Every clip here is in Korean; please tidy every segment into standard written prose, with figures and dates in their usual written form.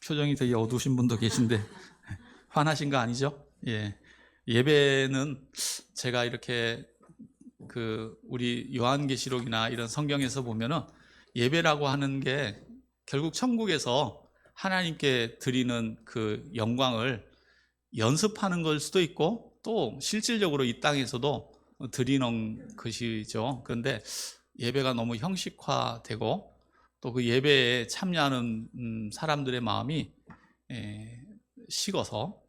표정이 되게 어두우신 분도 계신데 화나신 거 아니죠? 예. 예배는 제가 이렇게 우리 요한계시록이나 이런 성경에서 보면은 예배라고 하는 게 결국 천국에서 하나님께 드리는 그 영광을 연습하는 걸 수도 있고 또 실질적으로 이 땅에서도 드리는 것이죠. 그런데 예배가 너무 형식화되고 또 그 예배에 참여하는 사람들의 마음이 식어서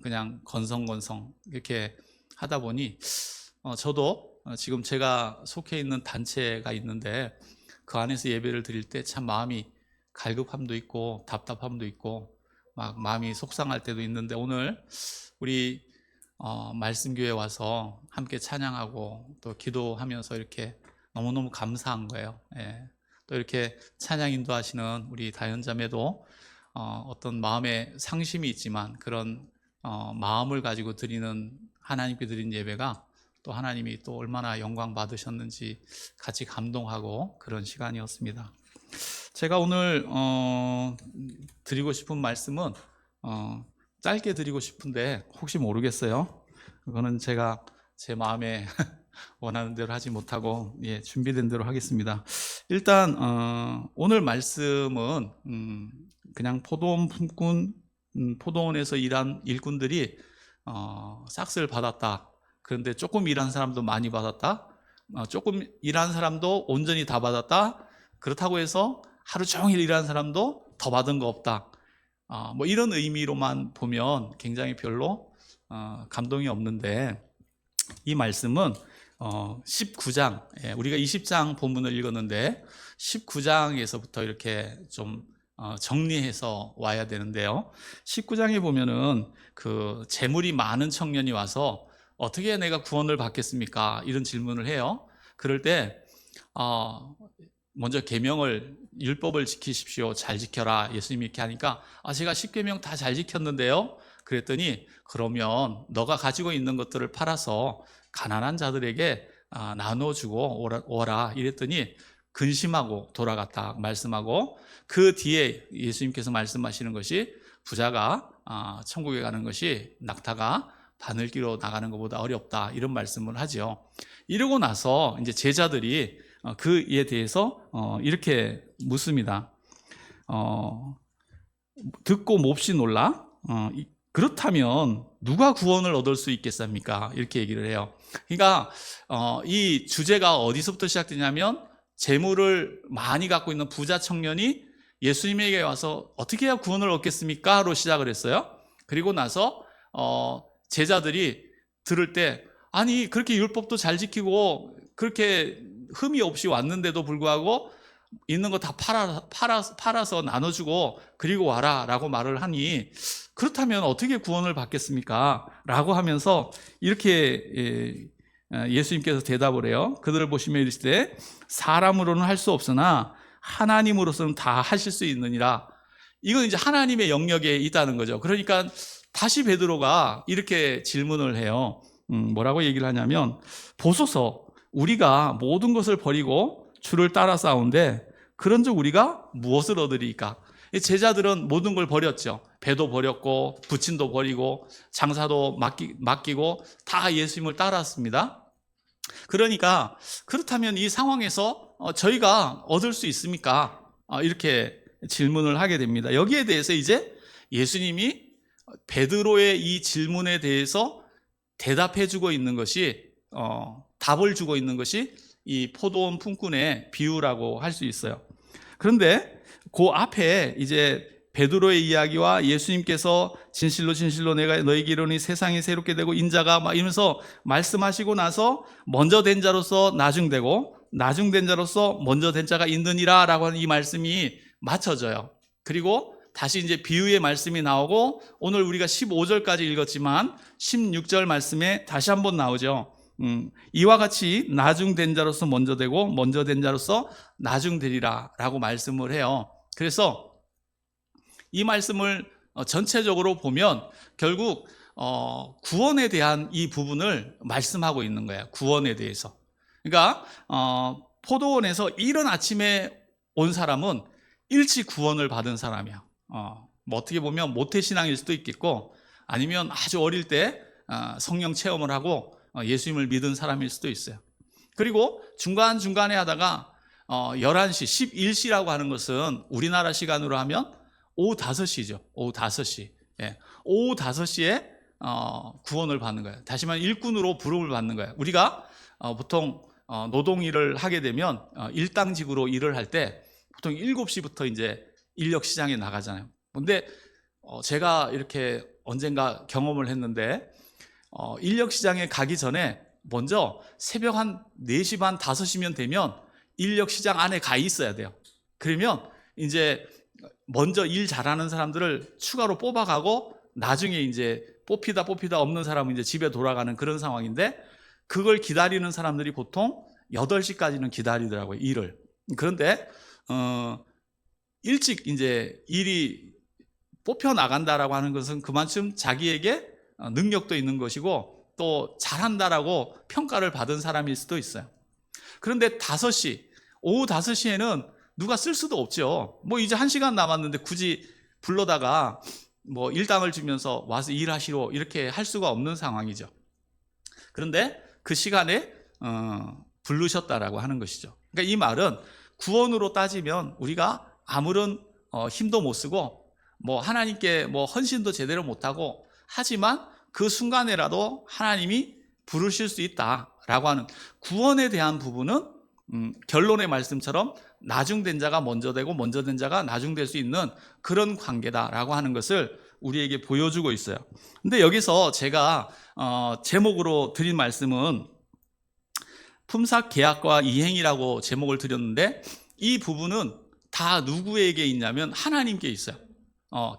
그냥 건성건성 이렇게 하다 보니 저도 지금 제가 속해 있는 단체가 있는데 그 안에서 예배를 드릴 때 참 마음이 갈급함도 있고 답답함도 있고 막 마음이 속상할 때도 있는데 오늘 우리 말씀교회 와서 함께 찬양하고 또 기도하면서 이렇게 너무너무 감사한 거예요. 예. 또 이렇게 찬양 인도하시는 우리 다현자매도 어떤 마음에 상심이 있지만 그런 마음을 가지고 드리는 하나님께 드린 예배가 또 하나님이 또 얼마나 영광 받으셨는지 같이 감동하고 그런 시간이었습니다. 제가 오늘 드리고 싶은 말씀은 짧게 드리고 싶은데 혹시 모르겠어요. 그거는 제가 제 마음에 원하는 대로 하지 못하고 준비된 대로 하겠습니다. 일단 오늘 말씀은 그냥 포도원 품꾼 포도원에서 일한 일꾼들이 싹스를 받았다. 그런데 조금 일한 사람도 많이 받았다. 조금 일한 사람도 온전히 다 받았다. 그렇다고 해서 하루 종일 일한 사람도 더 받은 거 없다. 뭐 이런 의미로만 보면 굉장히 별로 감동이 없는데 이 말씀은 19장, 우리가 20장 본문을 읽었는데 19장에서부터 이렇게 좀 정리해서 와야 되는데요. 19장에 보면은 그 재물이 많은 청년이 와서 어떻게 내가 구원을 받겠습니까? 이런 질문을 해요. 그럴 때 먼저 계명을 율법을 지키십시오. 잘 지켜라. 예수님이 이렇게 하니까 제가 10계명 다 잘 지켰는데요. 그랬더니 그러면 너가 가지고 있는 것들을 팔아서 가난한 자들에게 나눠주고 오라 이랬더니 근심하고 돌아갔다 말씀하고 그 뒤에 예수님께서 말씀하시는 것이 부자가 천국에 가는 것이 낙타가 바늘기로 나가는 것보다 어렵다 이런 말씀을 하죠. 이러고 나서 이제 제자들이 그에 대해서 이렇게 묻습니다. 듣고 몹시 놀라 그렇다면 누가 구원을 얻을 수 있겠습니까? 이렇게 얘기를 해요. 그러니까 이 주제가 어디서부터 시작되냐면 재물을 많이 갖고 있는 부자 청년이 예수님에게 와서 어떻게 해야 구원을 얻겠습니까? 로 시작을 했어요. 그리고 나서 제자들이 들을 때 아니 그렇게 율법도 잘 지키고 그렇게 흠이 없이 왔는데도 불구하고 있는 거 다 팔아서 나눠주고 그리고 와라 라고 말을 하니 그렇다면 어떻게 구원을 받겠습니까? 라고 하면서 이렇게 예수님께서 대답을 해요. 그들을 보시면 이르시되 사람으로는 할 수 없으나 하나님으로서는 다 하실 수 있느니라. 이건 이제 하나님의 영역에 있다는 거죠. 그러니까 다시 베드로가 이렇게 질문을 해요. 뭐라고 얘기를 하냐면 보소서 우리가 모든 것을 버리고 주를 따라 싸운데 그런즉 우리가 무엇을 얻으리까? 제자들은 모든 걸 버렸죠. 배도 버렸고 부친도 버리고 장사도 맡기고 다 예수님을 따랐습니다. 그러니까 그렇다면 이 상황에서 저희가 얻을 수 있습니까? 이렇게 질문을 하게 됩니다. 여기에 대해서 이제 예수님이 베드로의 이 질문에 대해서 대답해 주고 있는 것이 답을 주고 있는 것이 이 포도원 품꾼의 비유라고 할 수 있어요. 그런데 그 앞에 이제 베드로의 이야기와 예수님께서 진실로 진실로 내가 너에게 이르노니 세상이 새롭게 되고 인자가 막 이러면서 말씀하시고 나서 먼저 된 자로서 나중되고 나중된 자로서 먼저 된 자가 있느니라 라고 하는 이 말씀이 맞춰져요. 그리고 다시 이제 비유의 말씀이 나오고 오늘 우리가 15절까지 읽었지만 16절 말씀에 다시 한번 나오죠. 이와 같이 나중된 자로서 먼저 되고 먼저 된 자로서 나중되리라 라고 말씀을 해요. 그래서 이 말씀을 전체적으로 보면 결국 구원에 대한 이 부분을 말씀하고 있는 거예요. 구원에 대해서. 그러니까 포도원에서 이른 아침에 온 사람은 일찍 구원을 받은 사람이야. 뭐 어떻게 보면 모태신앙일 수도 있겠고, 아니면 아주 어릴 때 성령 체험을 하고 예수님을 믿은 사람일 수도 있어요. 그리고 중간중간에 하다가 11시, 11시라고 하는 것은 우리나라 시간으로 하면 오후 5시죠. 오후 5시. 예. 오후 5시에 구원을 받는 거예요. 다시 말하면 일꾼으로 부름을 받는 거예요. 우리가 보통 노동일을 하게 되면 일당직으로 일을 할 때 보통 7시부터 이제 인력 시장에 나가잖아요. 근데 제가 이렇게 언젠가 경험을 했는데 인력 시장에 가기 전에 먼저 새벽 한 4시 반, 5시면 되면 인력 시장 안에 가 있어야 돼요. 그러면 이제 먼저 일 잘하는 사람들을 추가로 뽑아가고 나중에 이제 뽑히다 없는 사람은 이제 집에 돌아가는 그런 상황인데, 그걸 기다리는 사람들이 보통 8시까지는 기다리더라고요, 일을. 그런데 일찍 이제 일이 뽑혀 나간다라고 하는 것은 그만큼 자기에게 능력도 있는 것이고 또 잘한다라고 평가를 받은 사람일 수도 있어요. 그런데 오후 5시에는 누가 쓸 수도 없죠. 뭐 이제 1시간 남았는데 굳이 불러다가 뭐 일당을 주면서 와서 일하시러 이렇게 할 수가 없는 상황이죠. 그런데 그 시간에 부르셨다라고 하는 것이죠. 그러니까 이 말은 구원으로 따지면 우리가 아무런 힘도 못 쓰고 뭐 하나님께 뭐 헌신도 제대로 못하고, 하지만 그 순간에라도 하나님이 부르실 수 있다라고 하는 구원에 대한 부분은 결론의 말씀처럼 나중된 자가 먼저 되고 먼저 된 자가 나중될 수 있는 그런 관계다라고 하는 것을 우리에게 보여주고 있어요. 근데 여기서 제가 제목으로 드린 말씀은 품삯 계약과 이행이라고 제목을 드렸는데, 이 부분은 다 누구에게 있냐면 하나님께 있어요.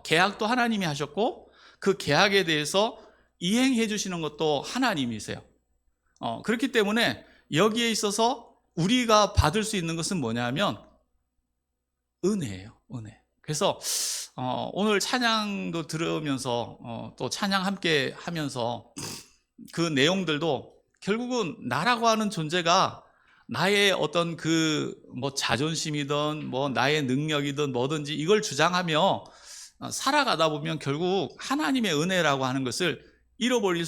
계약도 하나님이 하셨고 그 계약에 대해서 이행해 주시는 것도 하나님이세요. 그렇기 때문에 여기에 있어서 우리가 받을 수 있는 것은 뭐냐면 은혜예요, 은혜. 그래서 오늘 찬양도 들으면서 또 찬양 함께 하면서 그 내용들도 결국은 나라고 하는 존재가 나의 어떤 그 뭐 자존심이든 뭐 나의 능력이든 뭐든지 이걸 주장하며 살아가다 보면 결국 하나님의 은혜라고 하는 것을 잃어버릴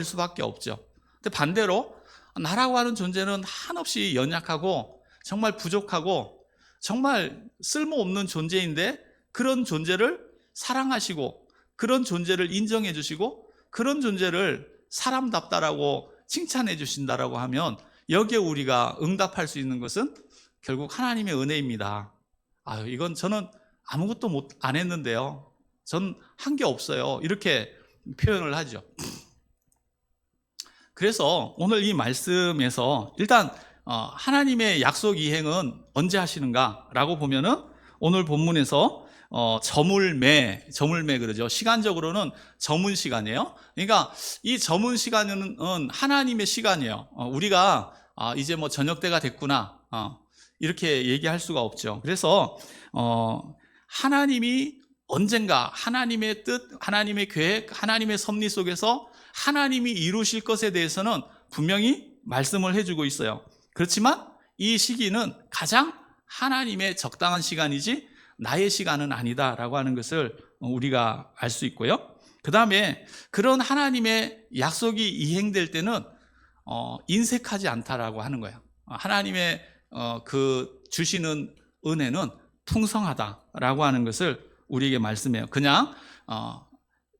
수밖에 없죠. 근데 반대로 나라고 하는 존재는 한없이 연약하고 정말 부족하고 정말 쓸모없는 존재인데, 그런 존재를 사랑하시고 그런 존재를 인정해 주시고 그런 존재를 사람답다라고 칭찬해 주신다라고 하면, 여기에 우리가 응답할 수 있는 것은 결국 하나님의 은혜입니다. 이건 저는 아무것도 안 했는데요, 전 한 게 없어요, 이렇게 표현을 하죠. 그래서 오늘 이 말씀에서 일단 하나님의 약속 이행은 언제 하시는가 라고 보면은 오늘 본문에서 저물매 그러죠. 시간적으로는 저문 시간이에요. 그러니까 이 저문 시간은 하나님의 시간이에요. 우리가 이제 뭐 저녁 때가 됐구나 이렇게 얘기할 수가 없죠. 그래서 하나님이 언젠가 하나님의 뜻, 하나님의 계획, 하나님의 섭리 속에서 하나님이 이루실 것에 대해서는 분명히 말씀을 해주고 있어요. 그렇지만 이 시기는 가장 하나님의 적당한 시간이지 나의 시간은 아니다라고 하는 것을 우리가 알 수 있고요. 그 다음에 그런 하나님의 약속이 이행될 때는 인색하지 않다라고 하는 거예요. 하나님의 그 주시는 은혜는 풍성하다라고 하는 것을 우리에게 말씀해요. 그냥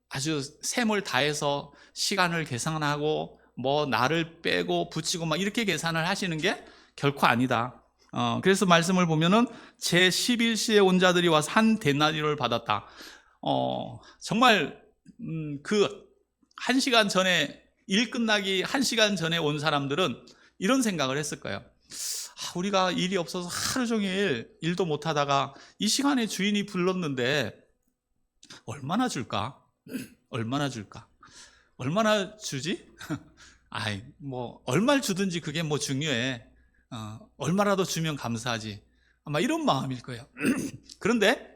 아주 셈을 다해서 시간을 계산하고 뭐 날을 빼고 붙이고 막 이렇게 계산을 하시는 게 결코 아니다. 그래서 말씀을 보면은 제 11시에 온 자들이 와서 한 데나리를 받았다. 정말 그 1시간 전에 일 끝나기 1시간 전에 온 사람들은 이런 생각을 했을 거예요. 우리가 일이 없어서 하루 종일 일도 못 하다가 이 시간에 주인이 불렀는데 얼마나 줄까? 얼마나 줄까? 얼마나 주지? 뭐 얼마를 주든지 그게 뭐 중요해. 얼마라도 주면 감사하지. 아마 이런 마음일 거예요. 그런데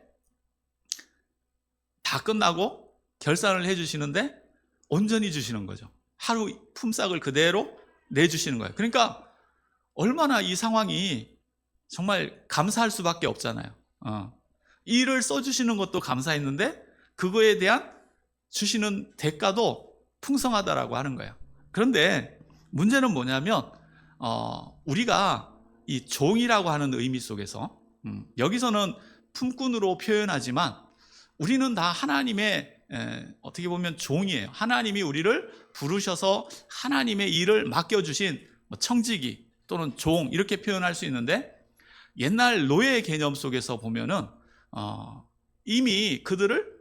다 끝나고 결산을 해주시는데 온전히 주시는 거죠. 하루 품삯을 그대로 내주시는 거예요. 그러니까 얼마나 이 상황이 정말 감사할 수밖에 없잖아요. 일을 써주시는 것도 감사했는데 그거에 대한 주시는 대가도 풍성하다라고 하는 거예요. 그런데 문제는 뭐냐면 우리가 이 종이라고 하는 의미 속에서 여기서는 품꾼으로 표현하지만 우리는 다 하나님의 어떻게 보면 종이에요. 하나님이 우리를 부르셔서 하나님의 일을 맡겨주신 청지기 또는 종 이렇게 표현할 수 있는데, 옛날 노예 개념 속에서 보면은 이미 그들을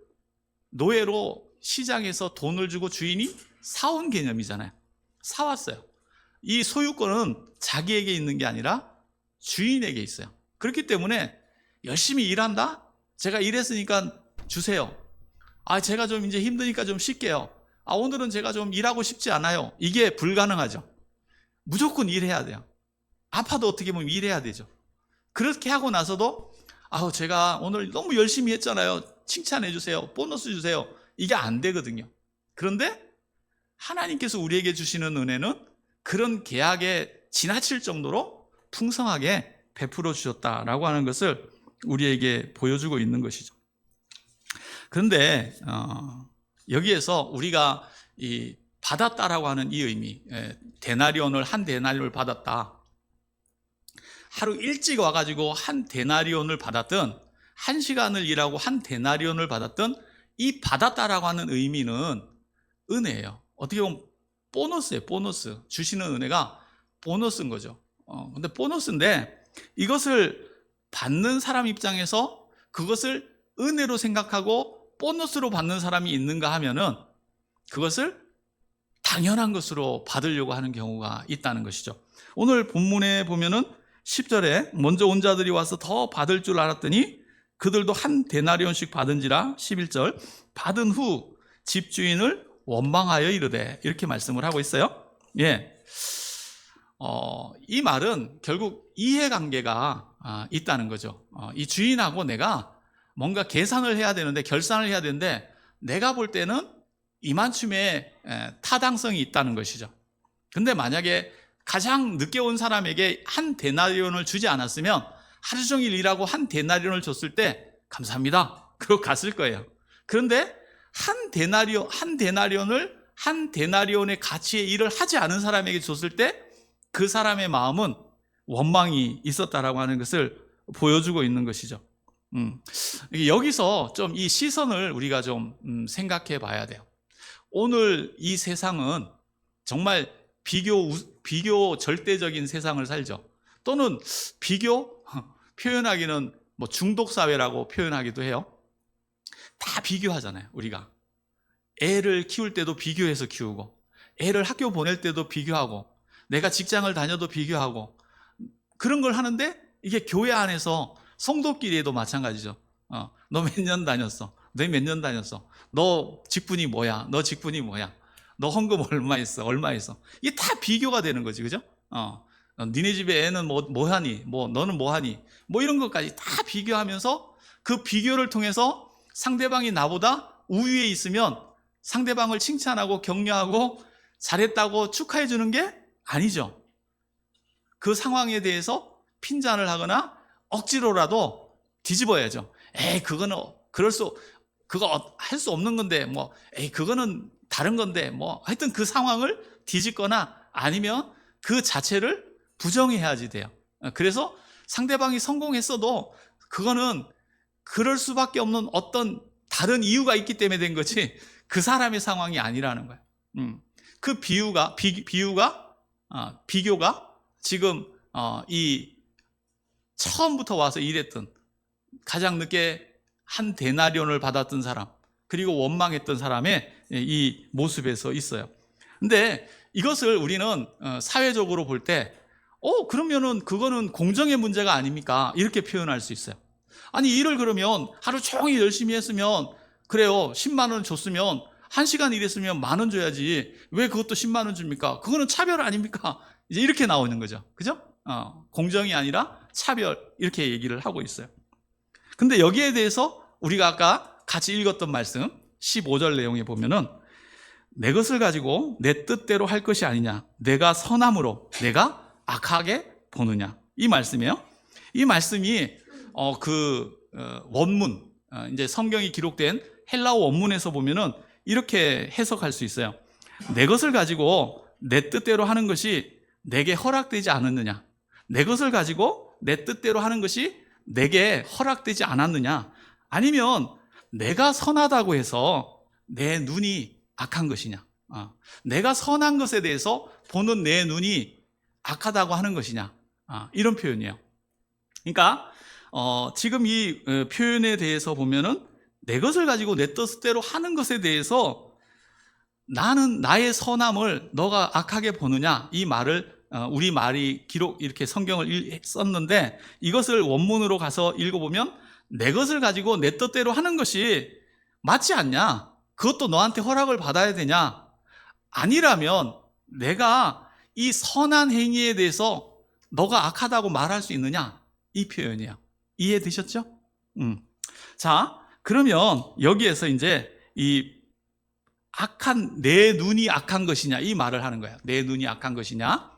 노예로 시장에서 돈을 주고 주인이 사온 개념이잖아요. 사왔어요. 이 소유권은 자기에게 있는 게 아니라 주인에게 있어요. 그렇기 때문에 열심히 일한다? 제가 일했으니까 주세요. 제가 좀 이제 힘드니까 좀 쉴게요. 오늘은 제가 좀 일하고 싶지 않아요. 이게 불가능하죠. 무조건 일해야 돼요. 아파도 어떻게 보면 일해야 되죠. 그렇게 하고 나서도 제가 오늘 너무 열심히 했잖아요. 칭찬해 주세요. 보너스 주세요. 이게 안 되거든요. 그런데 하나님께서 우리에게 주시는 은혜는 그런 계약에 지나칠 정도로 풍성하게 베풀어 주셨다라고 하는 것을 우리에게 보여주고 있는 것이죠. 그런데 여기에서 우리가 이 받았다라고 하는 이 의미, 한 데나리온을 받았다. 하루 일찍 와가지고 한 데나리온을 받았든, 한 시간을 일하고 한 데나리온을 받았든, 이 받았다라고 하는 의미는 은혜예요. 어떻게 보면 보너스예요. 보너스. 주시는 은혜가 보너스인 거죠. 근데 보너스인데 이것을 받는 사람 입장에서 그것을 은혜로 생각하고 보너스로 받는 사람이 있는가 하면은 그것을 당연한 것으로 받으려고 하는 경우가 있다는 것이죠. 오늘 본문에 보면은 10절에 먼저 온 자들이 와서 더 받을 줄 알았더니 그들도 한 데나리온씩 받은지라. 11절 받은 후 집주인을 원망하여 이르되, 이렇게 말씀을 하고 있어요. 이 말은 결국 이해관계가 있다는 거죠. 이 주인하고 내가 뭔가 계산을 해야 되는데, 결산을 해야 되는데 내가 볼 때는 이만큼의 타당성이 있다는 것이죠. 근데 만약에 가장 늦게 온 사람에게 한 데나리온을 주지 않았으면 하루 종일 일하고 한 데나리온을 줬을 때 감사합니다 그러고 갔을 거예요. 그런데 한 데나리온을 한 데나리온의 가치의 일을 하지 않은 사람에게 줬을 때 그 사람의 마음은 원망이 있었다라고 하는 것을 보여주고 있는 것이죠. 여기서 좀 이 시선을 우리가 좀 생각해 봐야 돼요. 오늘 이 세상은 정말 비교 절대적인 세상을 살죠. 또는 비교 표현하기는 중독 사회라고 표현하기도 해요. 다 비교하잖아요. 우리가 애를 키울 때도 비교해서 키우고, 애를 학교 보낼 때도 비교하고, 내가 직장을 다녀도 비교하고, 그런 걸 하는데 이게 교회 안에서 성도끼리에도 마찬가지죠. 너 몇 년 다녔어? 너 몇 년 다녔어? 너 직분이 뭐야? 너 직분이 뭐야? 너 헌금 얼마 있어? 얼마 있어? 이게 다 비교가 되는 거지, 그죠? 니네 집에 애는 뭐 하니? 너는 뭐 하니? 이런 것까지 다 비교하면서 그 비교를 통해서 상대방이 나보다 우위에 있으면 상대방을 칭찬하고 격려하고 잘했다고 축하해 주는 게 아니죠. 그 상황에 대해서 핀잔을 하거나 억지로라도 뒤집어야죠. 그거 할 수 없는 건데, 그거는 다른 건데, 하여튼 그 상황을 뒤집거나 아니면 그 자체를 부정해야지 돼요. 그래서 상대방이 성공했어도 그거는 그럴 수밖에 없는 어떤 다른 이유가 있기 때문에 된 거지 그 사람의 상황이 아니라는 거예요. 그 비교가 지금 이 처음부터 와서 일했던, 가장 늦게 한 데나리온을 받았던 사람, 그리고 원망했던 사람의 이 모습에서 있어요. 근데 이것을 우리는 사회적으로 볼 때 그러면은 그거는 공정의 문제가 아닙니까? 이렇게 표현할 수 있어요. 아니, 일을 그러면 하루 종일 열심히 했으면, 그래요, 10만 원 줬으면 1시간 일했으면 10,000원 줘야지 왜 그것도 10만 원 줍니까? 그거는 차별 아닙니까? 이제 이렇게 나오는 거죠. 그죠? 공정이 아니라 차별, 이렇게 얘기를 하고 있어요. 근데 여기에 대해서 우리가 아까 같이 읽었던 말씀 15절 내용에 보면은 내 것을 가지고 내 뜻대로 할 것이 아니냐, 내가 선함으로 내가 악하게 보느냐, 이 말씀이에요. 이 말씀이 원문, 이제 성경이 기록된 헬라어 원문에서 보면은 이렇게 해석할 수 있어요. 내 것을 가지고 내 뜻대로 하는 것이 내게 허락되지 않았느냐? 내 것을 가지고 내 뜻대로 하는 것이 내게 허락되지 않았느냐? 아니면 내가 선하다고 해서 내 눈이 악한 것이냐? 내가 선한 것에 대해서 보는 내 눈이 악하다고 하는 것이냐? 이런 표현이에요. 그러니까 지금 이 표현에 대해서 보면은 내 것을 가지고 내 뜻대로 하는 것에 대해서 나는 나의 선함을 너가 악하게 보느냐, 이 말을 우리 말이 기록 이렇게 성경을 썼는데, 이것을 원문으로 가서 읽어보면 내 것을 가지고 내 뜻대로 하는 것이 맞지 않냐? 그것도 너한테 허락을 받아야 되냐? 아니라면 내가 이 선한 행위에 대해서 너가 악하다고 말할 수 있느냐? 이 표현이에요. 이해되셨죠? 자, 그러면 여기에서 이제 이 악한, 내 눈이 악한 것이냐, 이 말을 하는 거예요. 내 눈이 악한 것이냐?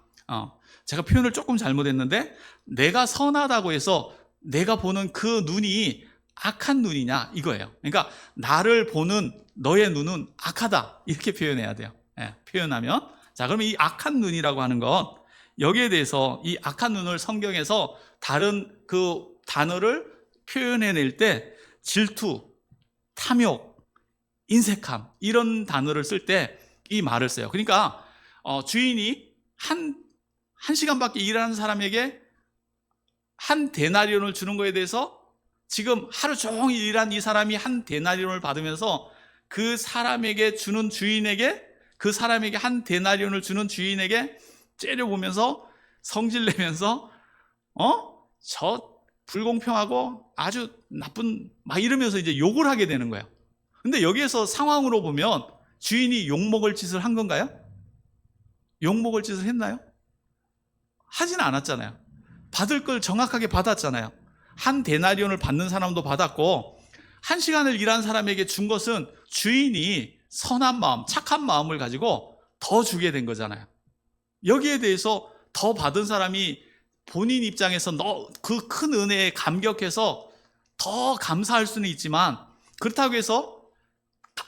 제가 표현을 조금 잘못했는데, 내가 선하다고 해서 내가 보는 그 눈이 악한 눈이냐, 이거예요. 그러니까 나를 보는 너의 눈은 악하다, 이렇게 표현해야 돼요. 표현하면. 자, 그러면 이 악한 눈이라고 하는 건, 여기에 대해서 이 악한 눈을 성경에서 다른 그 단어를 표현해낼 때 질투, 탐욕, 인색함, 이런 단어를 쓸 때 이 말을 써요. 그러니까 주인이 한 시간밖에 일하는 사람에게 한 데나리온을 주는 거에 대해서 지금 하루 종일 일한 이 사람이 한 데나리온을 받으면서 그 사람에게 주는 주인에게, 그 사람에게 한 데나리온을 주는 주인에게 째려보면서 성질내면서 저 불공평하고 아주 나쁜, 막 이러면서 이제 욕을 하게 되는 거예요. 근데 여기에서 상황으로 보면 주인이 욕먹을 짓을 한 건가요? 욕먹을 짓을 했나요? 하지는 않았잖아요. 받을 걸 정확하게 받았잖아요. 한 데나리온을 받는 사람도 받았고, 한 시간을 일한 사람에게 준 것은 주인이 선한 마음, 착한 마음을 가지고 더 주게 된 거잖아요. 여기에 대해서 더 받은 사람이 본인 입장에서 그 큰 은혜에 감격해서 더 감사할 수는 있지만, 그렇다고 해서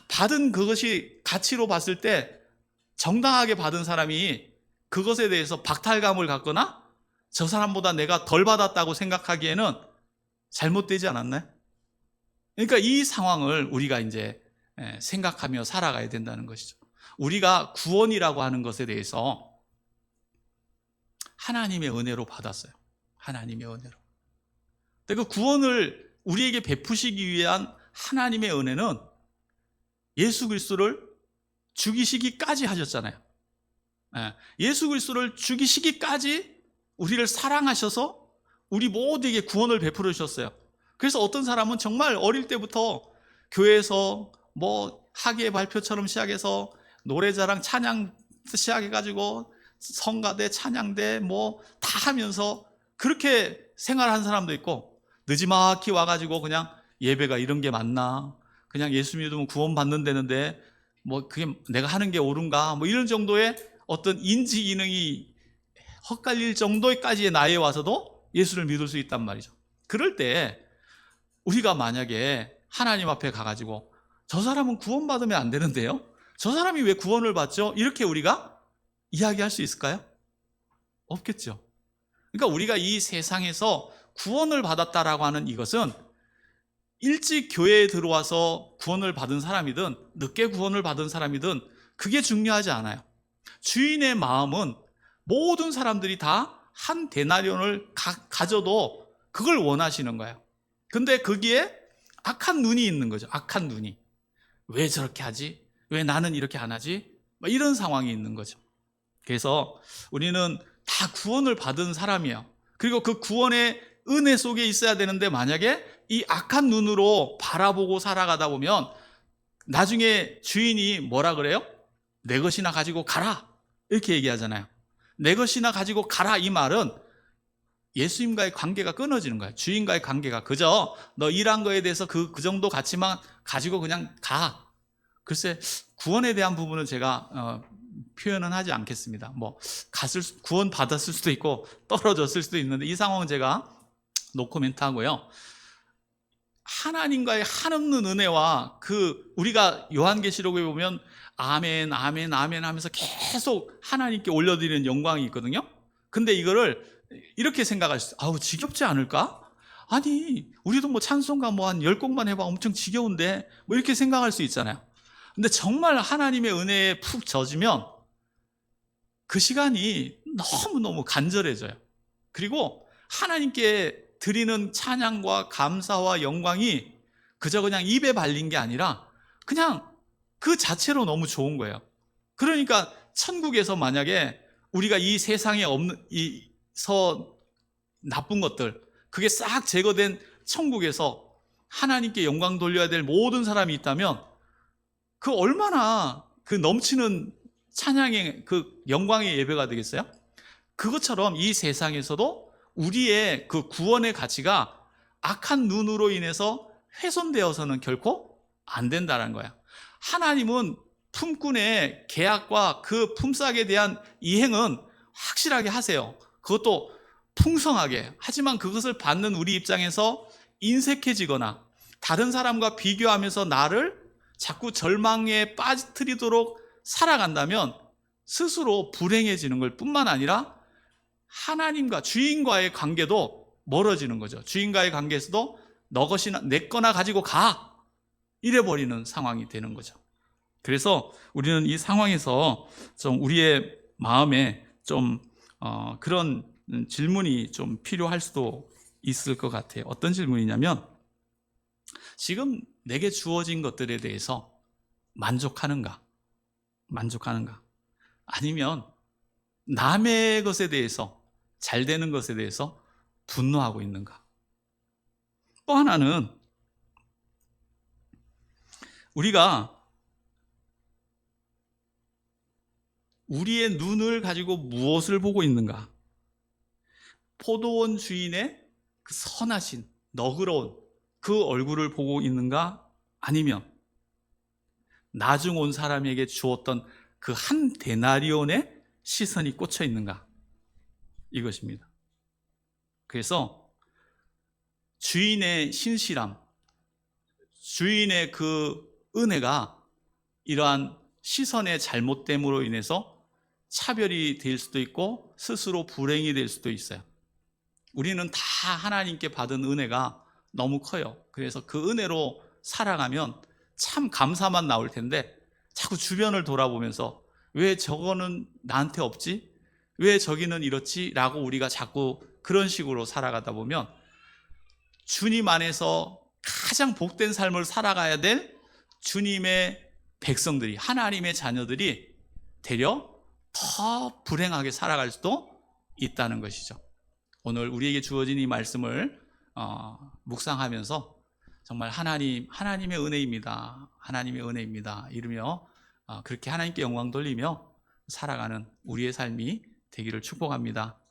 받은 그것이 가치로 봤을 때 정당하게 받은 사람이 그것에 대해서 박탈감을 갖거나 저 사람보다 내가 덜 받았다고 생각하기에는 잘못되지 않았나요? 그러니까 이 상황을 우리가 이제 생각하며 살아가야 된다는 것이죠. 우리가 구원이라고 하는 것에 대해서 하나님의 은혜로 받았어요. 하나님의 은혜로. 근데 그 구원을 우리에게 베푸시기 위한 하나님의 은혜는 예수 그리스도를 죽이시기까지 하셨잖아요. 예수 그리스도를 죽이시기까지 우리를 사랑하셔서 우리 모두에게 구원을 베풀어 주셨어요. 그래서 어떤 사람은 정말 어릴 때부터 교회에서 뭐 학예 발표처럼 시작해서 노래자랑 찬양 시작해가지고 성가대, 찬양대 뭐 다 하면서 그렇게 생활한 사람도 있고, 늦지막히 와가지고 그냥 예배가 이런 게 맞나, 그냥 예수 믿으면 구원 받는다는데 뭐 그게 내가 하는 게 옳은가, 뭐 이런 정도의 어떤 인지 기능이 헛갈릴 정도까지의 나이에 와서도 예수를 믿을 수 있단 말이죠. 그럴 때 우리가 만약에 하나님 앞에 가가지고 저 사람은 구원받으면 안 되는데요, 저 사람이 왜 구원을 받죠? 이렇게 우리가 이야기할 수 있을까요? 없겠죠. 그러니까 우리가 이 세상에서 구원을 받았다라고 하는 이것은 일찍 교회에 들어와서 구원을 받은 사람이든 늦게 구원을 받은 사람이든 그게 중요하지 않아요. 주인의 마음은 모든 사람들이 다 한 데나리온을 가져도 그걸 원하시는 거예요. 근데 거기에 악한 눈이 있는 거죠. 악한 눈이. 왜 저렇게 하지? 왜 나는 이렇게 안 하지? 이런 상황이 있는 거죠. 그래서 우리는 다 구원을 받은 사람이에요. 그리고 그 구원의 은혜 속에 있어야 되는데, 만약에 이 악한 눈으로 바라보고 살아가다 보면 나중에 주인이 뭐라 그래요? 내 것이나 가지고 가라, 이렇게 얘기하잖아요. 내 것이나 가지고 가라, 이 말은 예수님과의 관계가 끊어지는 거예요. 주인과의 관계가 그저 너 일한 거에 대해서 그 정도 가치만 가지고 그냥 가. 글쎄, 구원에 대한 부분은 제가 표현은 하지 않겠습니다. 뭐 구원 받았을 수도 있고 떨어졌을 수도 있는데 이 상황은 제가 노코멘트 하고요. 하나님과의 한없는 은혜와 그 우리가 요한계시록에 보면 아멘, 아멘, 아멘 하면서 계속 하나님께 올려드리는 영광이 있거든요. 근데 이거를 이렇게 생각할 수 있어요. 아우, 지겹지 않을까? 아니, 우리도 뭐 찬송가 뭐 한 10곡만 해봐 엄청 지겨운데 뭐 이렇게 생각할 수 있잖아요. 근데 정말 하나님의 은혜에 푹 젖으면 그 시간이 너무너무 간절해져요. 그리고 하나님께 드리는 찬양과 감사와 영광이 그저 그냥 입에 발린 게 아니라 그냥 그 자체로 너무 좋은 거예요. 그러니까 천국에서 만약에 우리가 이 세상에 없는 나쁜 것들, 그게 싹 제거된 천국에서 하나님께 영광 돌려야 될 모든 사람이 있다면 그 얼마나 그 넘치는 찬양의 그 영광의 예배가 되겠어요? 그것처럼 이 세상에서도 우리의 그 구원의 가치가 악한 눈으로 인해서 훼손되어서는 결코 안 된다는 거야. 하나님은 품꾼의 계약과 그 품삯에 대한 이행은 확실하게 하세요. 그것도 풍성하게. 하지만 그것을 받는 우리 입장에서 인색해지거나 다른 사람과 비교하면서 나를 자꾸 절망에 빠뜨리도록 살아간다면 스스로 불행해지는 걸 뿐만 아니라 하나님과 주인과의 관계도 멀어지는 거죠. 주인과의 관계에서도 너 것이나 내 거나 가지고 가 이래버리는 상황이 되는 거죠. 그래서 우리는 이 상황에서 좀 우리의 마음에 좀 그런 질문이 좀 필요할 수도 있을 것 같아요. 어떤 질문이냐면 지금 내게 주어진 것들에 대해서 만족하는가? 아니면 남의 것에 대해서, 잘 되는 것에 대해서 분노하고 있는가? 또 하나는 우리가 우리의 눈을 가지고 무엇을 보고 있는가? 포도원 주인의 그 선하신, 너그러운 그 얼굴을 보고 있는가? 아니면 나중 온 사람에게 주었던 그 한 데나리온의 시선이 꽂혀 있는가? 이것입니다. 그래서 주인의 신실함, 주인의 그 은혜가 이러한 시선의 잘못됨으로 인해서 차별이 될 수도 있고 스스로 불행이 될 수도 있어요. 우리는 다 하나님께 받은 은혜가 너무 커요. 그래서 그 은혜로 살아가면 참 감사만 나올 텐데 자꾸 주변을 돌아보면서 왜 저거는 나한테 없지? 왜 저기는 이렇지? 라고 우리가 자꾸 그런 식으로 살아가다 보면 주님 안에서 가장 복된 삶을 살아가야 될 주님의 백성들이, 하나님의 자녀들이 되려 더 불행하게 살아갈 수도 있다는 것이죠. 오늘 우리에게 주어진 이 말씀을 묵상하면서 정말 하나님의 은혜입니다. 하나님의 은혜입니다. 이러며 그렇게 하나님께 영광 돌리며 살아가는 우리의 삶이 되기를 축복합니다.